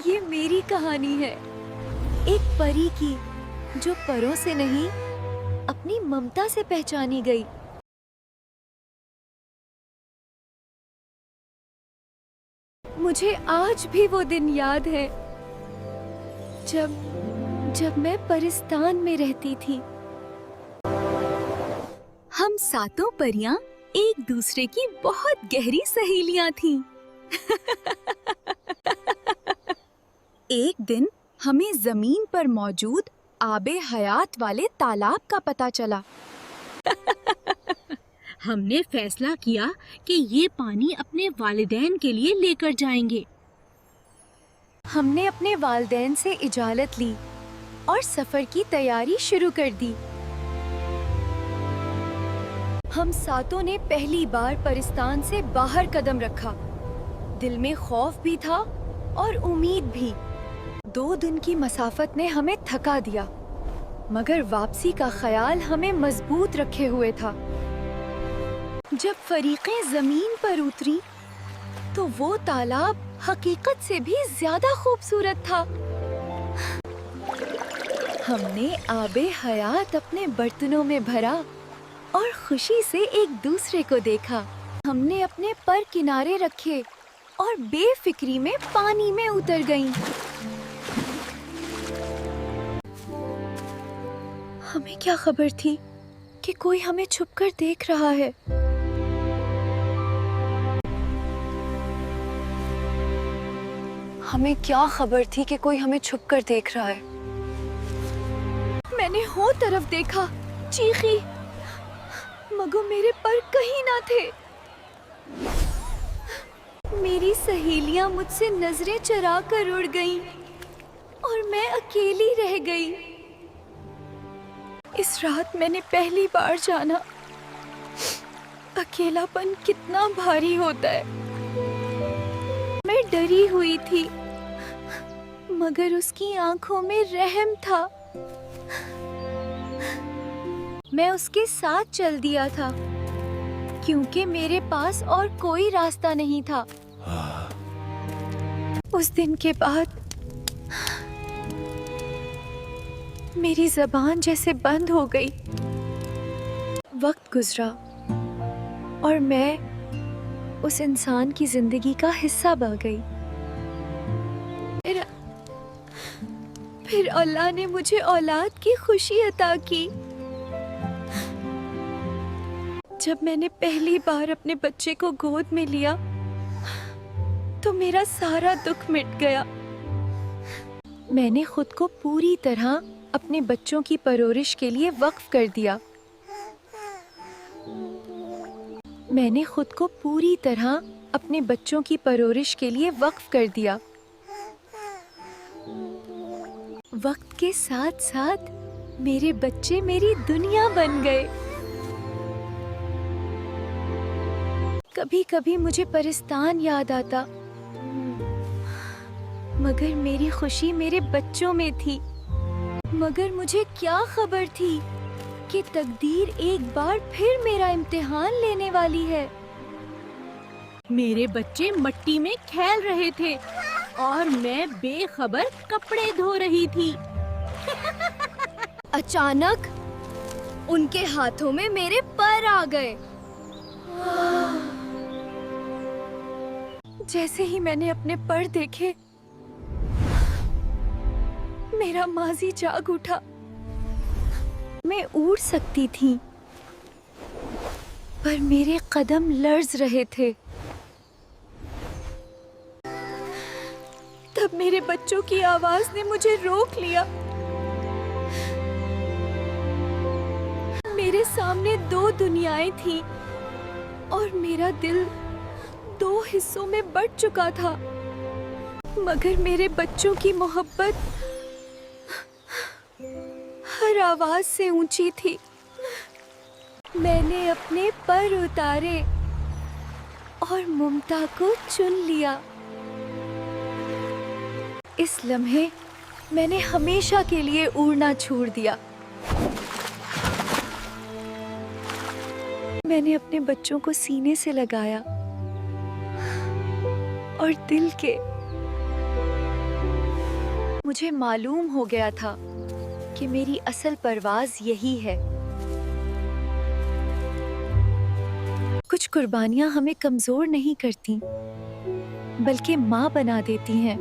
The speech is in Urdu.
یہ میری کہانی ہے، ایک پری کی جو پروں سے نہیں اپنی ممتا سے پہچانی گئی۔ مجھے آج بھی وہ دن یاد ہے جب میں پرستان میں رہتی تھی۔ ہم ساتوں پریاں ایک دوسرے کی بہت گہری سہیلیاں تھیں۔ ایک دن ہمیں زمین پر موجود آب حیات والے تالاب کا پتہ چلا۔ ہم نے فیصلہ کیا کہ یہ پانی اپنے والدین کے لیے لے کر جائیں گے۔ ہم نے اپنے والدین سے اجازت لی اور سفر کی تیاری شروع کر دی۔ ہم ساتوں نے پہلی بار پرستان سے باہر قدم رکھا۔ دل میں خوف بھی تھا اور امید بھی۔ 2 دن کی مسافت نے ہمیں تھکا دیا، مگر واپسی کا خیال ہمیں مضبوط رکھے ہوئے تھا۔ جب فریقیں زمین پر اتری تو وہ تالاب حقیقت سے بھی زیادہ خوبصورت تھا۔ ہم نے آب حیات اپنے برتنوں میں بھرا اور خوشی سے ایک دوسرے کو دیکھا۔ ہم نے اپنے پر کنارے رکھے اور بے فکری میں پانی میں اتر گئیں۔ ہمیں کیا خبر تھی کہ کوئی ہمیں چھپ کر دیکھ رہا ہے۔ ہمیں کیا خبر تھی کہ کوئی ہمیں چھپ کر دیکھ رہا ہے۔ میں نے ہو طرف دیکھا، چیخی، مگر میرے پر کہیں نہ تھے۔ میری سہیلیاں مجھ سے نظریں چرا کر اڑ گئیں اور میں اکیلی رہ گئی۔ اس رات میں نے پہلی بار جانا اکیلا پن کتنا بھاری ہوتا ہے۔ میں ڈری ہوئی تھی، مگر اس کی آنکھوں میں رحم تھا۔ میں اس کے ساتھ چل دیا تھا کیونکہ میرے پاس اور کوئی راستہ نہیں تھا۔ اس دن کے بعد میری زبان جیسے بند ہو گئی۔ وقت گزرا اور میں اس انسان کی زندگی کا حصہ بن گئی۔ پھر اللہ نے مجھے اولاد کی خوشی عطا کی۔ جب میں نے پہلی بار اپنے بچے کو گود میں لیا تو میرا سارا دکھ مٹ گیا۔ میں نے خود کو پوری طرح اپنے بچوں کی پرورش کے لیے وقف کر دیا۔ میں نے خود کو پوری طرح اپنے بچوں کی پرورش کے لیے وقف کر دیا۔ وقت کے ساتھ ساتھ میرے بچے میری دنیا بن گئے۔ کبھی کبھی مجھے پرستان یاد آتا، مگر میری خوشی میرے بچوں میں تھی۔ مگر مجھے کیا خبر تھی کہ تقدیر ایک بار پھر میرا امتحان لینے والی ہے۔ میرے بچے مٹی میں کھیل رہے تھے اور میں بے خبر کپڑے دھو رہی تھی۔ اچانک ان کے ہاتھوں میں میرے پر آ گئے۔ جیسے ہی میں نے اپنے پر دیکھے، میرا ماضی جاگ اٹھا۔ میں اڑ سکتی تھی، پر میرے قدم لرز رہے تھے۔ تب میرے بچوں کی آواز نے مجھے روک لیا۔ میرے سامنے 2 دنیایں تھیں اور میرا دل 2 حصوں میں بٹ چکا تھا، مگر میرے بچوں کی محبت ہر آواز سے اونچی تھی۔ میں نے اپنے پر اتارے اور ممتا کو چن لیا۔ اس لمحے میں نے ہمیشہ کے لیے اڑنا چھوڑ دیا۔ میں نے اپنے بچوں کو سینے سے لگایا اور دل کے مجھے معلوم ہو گیا تھا کہ میری اصل پرواز یہی ہے۔ کچھ قربانیاں ہمیں کمزور نہیں کرتی بلکہ ماں بنا دیتی ہیں۔